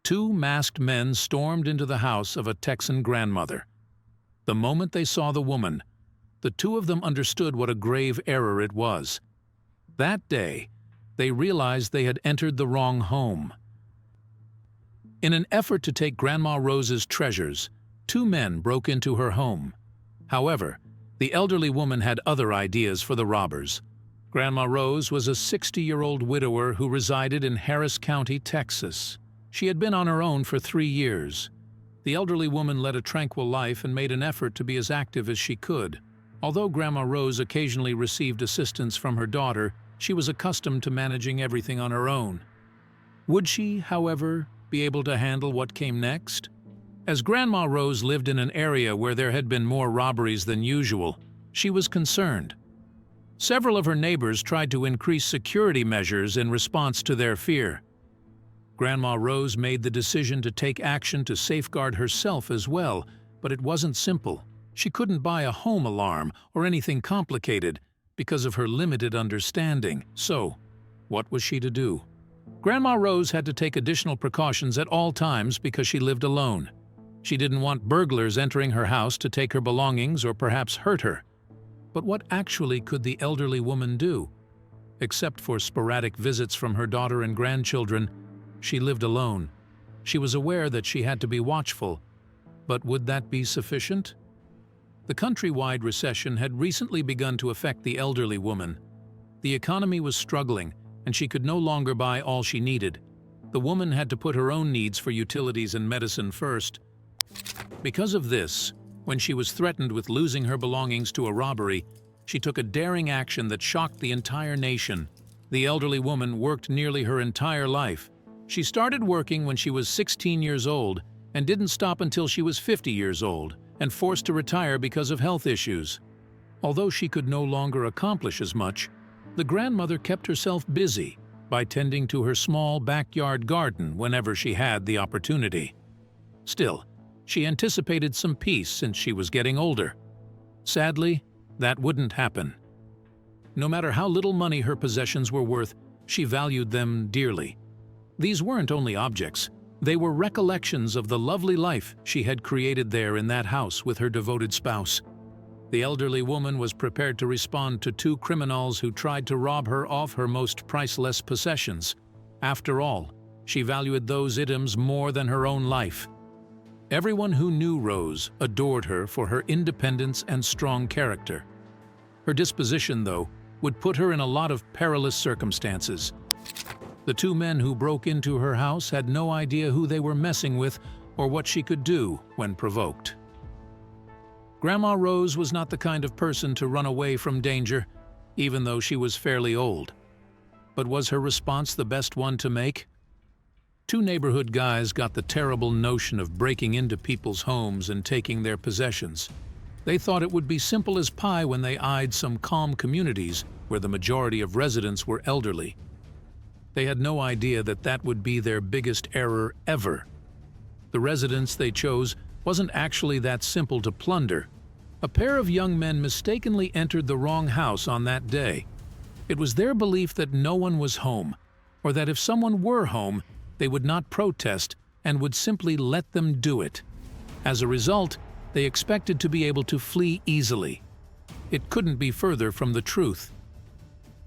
two masked men stormed into the house of a Texan grandmother. The moment they saw the woman, the two of them understood what a grave error it was. That day, they realized they had entered the wrong home. In an effort to take Grandma Rose's treasures, two men broke into her home. However, the elderly woman had other ideas for the robbers. Grandma Rose was a 60-year-old widower who resided in Harris County, Texas. She had been on her own for 3 years. The elderly woman led a tranquil life and made an effort to be as active as she could. Although Grandma Rose occasionally received assistance from her daughter, she was accustomed to managing everything on her own. Would she, however, be able to handle what came next? As Grandma Rose lived in an area where there had been more robberies than usual, she was concerned. Several of her neighbors tried to increase security measures in response to their fear. Grandma Rose made the decision to take action to safeguard herself as well, but it wasn't simple. She couldn't buy a home alarm or anything complicated because of her limited understanding. So, what was she to do? Grandma Rose had to take additional precautions at all times because she lived alone. She didn't want burglars entering her house to take her belongings or perhaps hurt her. But what actually could the elderly woman do? Except for sporadic visits from her daughter and grandchildren, she lived alone. She was aware that she had to be watchful, but would that be sufficient? The countrywide recession had recently begun to affect the elderly woman. The economy was struggling, and she could no longer buy all she needed. The woman had to put her own needs for utilities and medicine first. Because of this, when she was threatened with losing her belongings to a robbery, she took a daring action that shocked the entire nation. The elderly woman worked nearly her entire life. She started working when she was 16 years old and didn't stop until she was 50 years old and forced to retire because of health issues. Although she could no longer accomplish as much, the grandmother kept herself busy by tending to her small backyard garden whenever she had the opportunity. Still, she anticipated some peace since she was getting older. Sadly, that wouldn't happen. No matter how little money her possessions were worth, she valued them dearly. These weren't only objects, they were recollections of the lovely life she had created there in that house with her devoted spouse. The elderly woman was prepared to respond to two criminals who tried to rob her of her most priceless possessions. After all, she valued those items more than her own life. Everyone who knew Rose adored her for her independence and strong character. Her disposition, though, would put her in a lot of perilous circumstances. The two men who broke into her house had no idea who they were messing with or what she could do when provoked. Grandma Rose was not the kind of person to run away from danger, even though she was fairly old. But was her response the best one to make? Two neighborhood guys got the terrible notion of breaking into people's homes and taking their possessions. They thought it would be simple as pie when they eyed some calm communities where the majority of residents were elderly. They had no idea that that would be their biggest error ever. The residence they chose wasn't actually that simple to plunder. A pair of young men mistakenly entered the wrong house on that day. It was their belief that no one was home, or that if someone were home, they would not protest and would simply let them do it. As a result, they expected to be able to flee easily. It couldn't be further from the truth.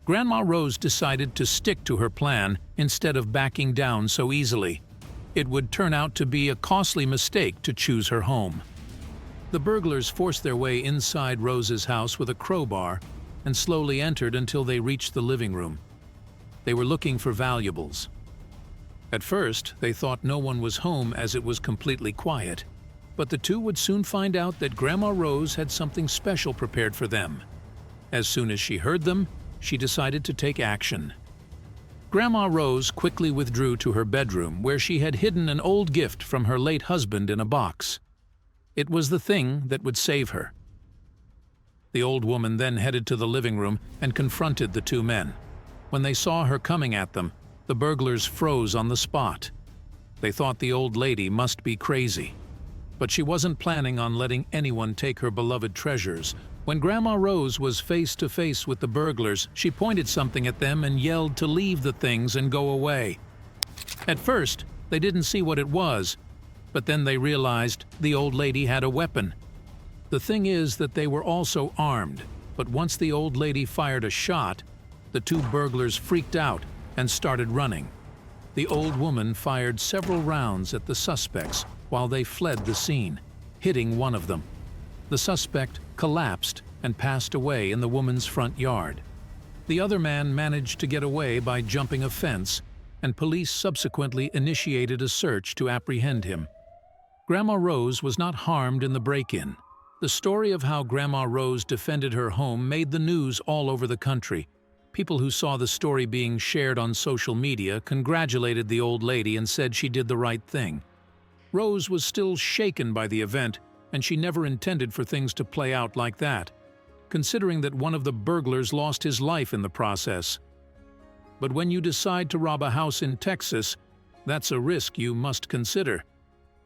Grandma Rose decided to stick to her plan instead of backing down so easily. It would turn out to be a costly mistake to choose her home. The burglars forced their way inside Rose's house with a crowbar and slowly entered until they reached the living room. They were looking for valuables. At first, they thought no one was home as it was completely quiet, but the two would soon find out that Grandma Rose had something special prepared for them. As soon as she heard them, she decided to take action. Grandma Rose quickly withdrew to her bedroom where she had hidden an old gift from her late husband in a box. It was the thing that would save her. The old woman then headed to the living room and confronted the two men. When they saw her coming at them, the burglars froze on the spot. They thought the old lady must be crazy. But she wasn't planning on letting anyone take her beloved treasures. When Grandma Rose was face to face with the burglars, she pointed something at them and yelled to leave the things and go away. At first, They didn't see what it was, but then they realized the old lady had a weapon. The thing is that they were also armed, but once the old lady fired a shot, the two burglars freaked out and started running. The old woman fired several rounds at the suspects while they fled the scene, hitting one of them. The suspect collapsed and passed away in the woman's front yard. The other man managed to get away by jumping a fence, and police subsequently initiated a search to apprehend him. Grandma Rose was not harmed in the break-in. The story of how Grandma Rose defended her home made the news all over the country. People who saw the story being shared on social media congratulated the old lady and said she did the right thing. Rose was still shaken by the event, and she never intended for things to play out like that, considering that one of the burglars lost his life in the process. But when you decide to rob a house in Texas, that's a risk you must consider.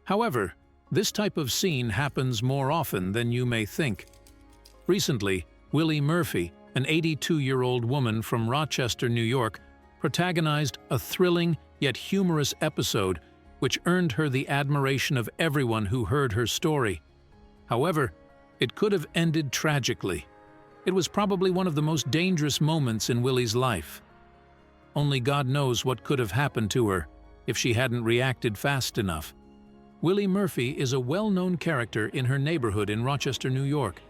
However, this type of scene happens more often than you may think. Recently, Willie Murphy, an 82-year-old woman from Rochester, New York, protagonized a thrilling yet humorous episode which earned her the admiration of everyone who heard her story. However, it could have ended tragically. It was probably one of the most dangerous moments in Willie's life. Only God knows what could have happened to her if she hadn't reacted fast enough. Willie Murphy is a well-known character in her neighborhood in Rochester, New York.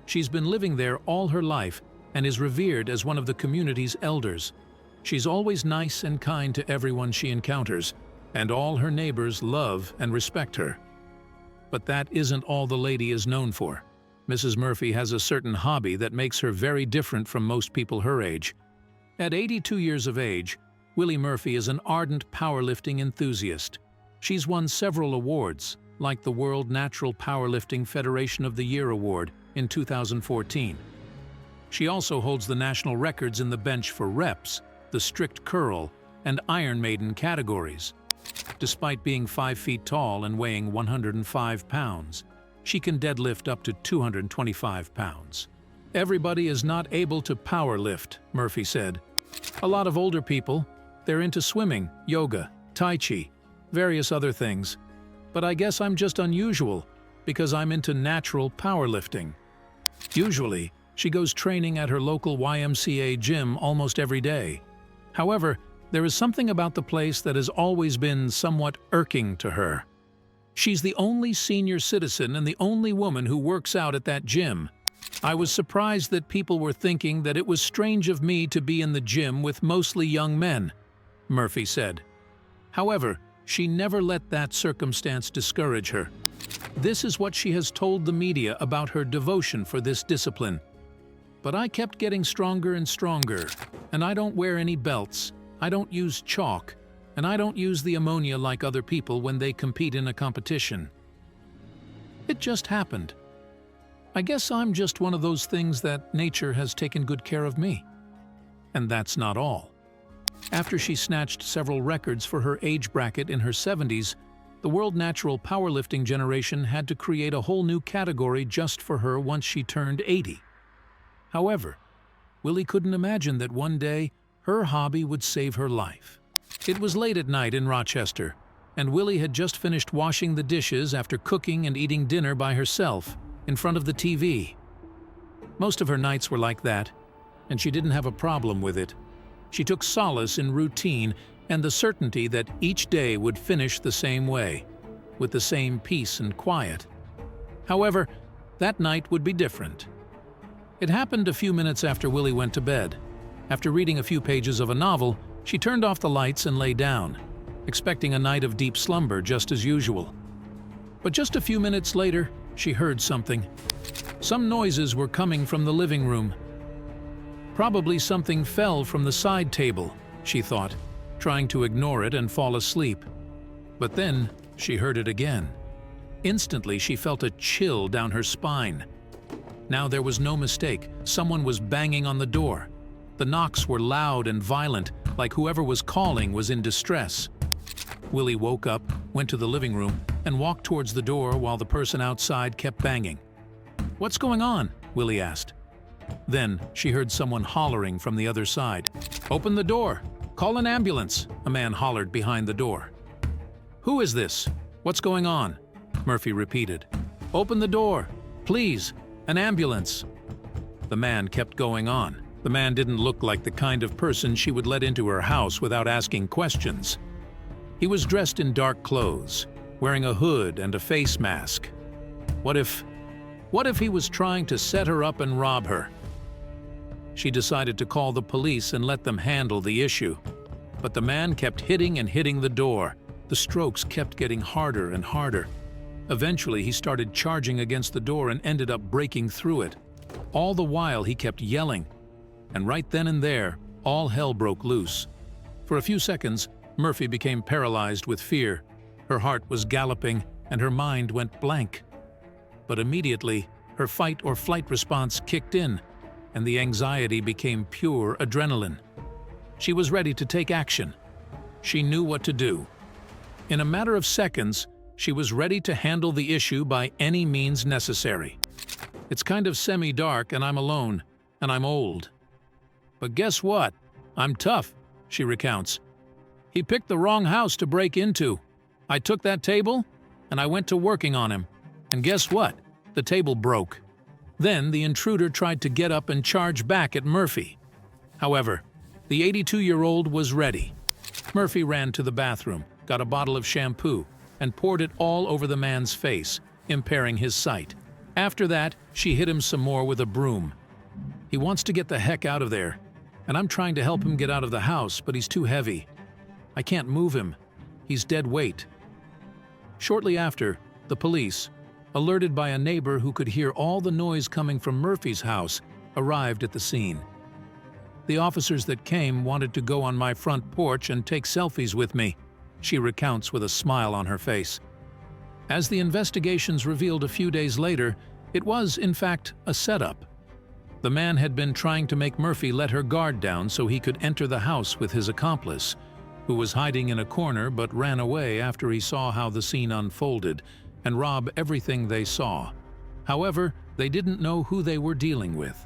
She's been living there all her life and is revered as one of the community's elders. She's always nice and kind to everyone she encounters, and all her neighbors love and respect her. But that isn't all the lady is known for. Mrs. Murphy has a certain hobby that makes her very different from most people her age. At 82 years of age, Willie Murphy is an ardent powerlifting enthusiast. She's won several awards, like the World Natural Powerlifting Federation of the Year Award in 2014. She also holds the national records in the bench for reps, the strict curl, and Iron Maiden categories. Despite being 5 feet tall and weighing 105 pounds, she can deadlift up to 225 pounds. Everybody is not able to powerlift, Murphy said. A lot of older people, they're into swimming, yoga, tai chi, various other things. But I guess I'm just unusual because I'm into natural powerlifting. Usually, she goes training at her local YMCA gym almost every day. However, there is something about the place that has always been somewhat irking to her. She's the only senior citizen and the only woman who works out at that gym. I was surprised that people were thinking that it was strange of me to be in the gym with mostly young men, Murphy said. However, she never let that circumstance discourage her. This is what she has told the media about her devotion for this discipline. But I kept getting stronger and stronger, and I don't wear any belts, I don't use chalk, and I don't use the ammonia like other people when they compete in a competition. It just happened. I guess I'm just one of those things that nature has taken good care of me. And that's not all. After she snatched several records for her age bracket in her 70s, the World Natural Powerlifting generation had to create a whole new category just for her once she turned 80. However, Willie couldn't imagine that one day her hobby would save her life. It was late at night in Rochester, and Willie had just finished washing the dishes after cooking and eating dinner by herself in front of the TV. Most of her nights were like that, and she didn't have a problem with it. She took solace in routine and the certainty that each day would finish the same way, with the same peace and quiet. However, that night would be different. It happened a few minutes after Willie went to bed. After reading a few pages of a novel, she turned off the lights and lay down, expecting a night of deep slumber just as usual. But just a few minutes later, she heard something. Some noises were coming from the living room. Probably something fell from the side table, she thought, trying to ignore it and fall asleep. But then she heard it again. Instantly, she felt a chill down her spine. Now there was no mistake. Someone was banging on the door. The knocks were loud and violent, like whoever was calling was in distress. Willie woke up, went to the living room, and walked towards the door while the person outside kept banging. "What's going on?" Willie asked. Then she heard someone hollering from the other side. "Open the door! Call an ambulance!" a man hollered behind the door. "Who is this? What's going on?" Murphy repeated. "Open the door, please, an ambulance." The man kept going on. The man didn't look like the kind of person she would let into her house without asking questions. He was dressed in dark clothes, wearing a hood and a face mask. What if he was trying to set her up and rob her? She decided to call the police and let them handle the issue. But the man kept hitting and hitting the door. The strokes kept getting harder and harder. Eventually, he started charging against the door and ended up breaking through it. All the while, he kept yelling. And right then and there, all hell broke loose. For a few seconds, Murphy became paralyzed with fear. Her heart was galloping and her mind went blank. But immediately, her fight or flight response kicked in, and the anxiety became pure adrenaline. She was ready to take action. She knew what to do. In a matter of seconds, she was ready to handle the issue by any means necessary. "It's kind of semi-dark and I'm alone, and I'm old. But guess what? I'm tough," she recounts. "He picked the wrong house to break into. I took that table and I went to working on him. And guess what? The table broke." Then the intruder tried to get up and charge back at Murphy. However, the 82-year-old was ready. Murphy ran to the bathroom, got a bottle of shampoo, and poured it all over the man's face, impairing his sight. After that, she hit him some more with a broom. "He wants to get the heck out of there, and I'm trying to help him get out of the house, but he's too heavy. I can't move him. He's dead weight." Shortly after, the police, alerted by a neighbor who could hear all the noise coming from Murphy's house, arrived at the scene. "The officers that came wanted to go on my front porch and take selfies with me," she recounts with a smile on her face. As the investigations revealed a few days later, it was, in fact, a setup. The man had been trying to make Murphy let her guard down so he could enter the house with his accomplice, who was hiding in a corner but ran away after he saw how the scene unfolded, and rob everything they saw. However, they didn't know who they were dealing with.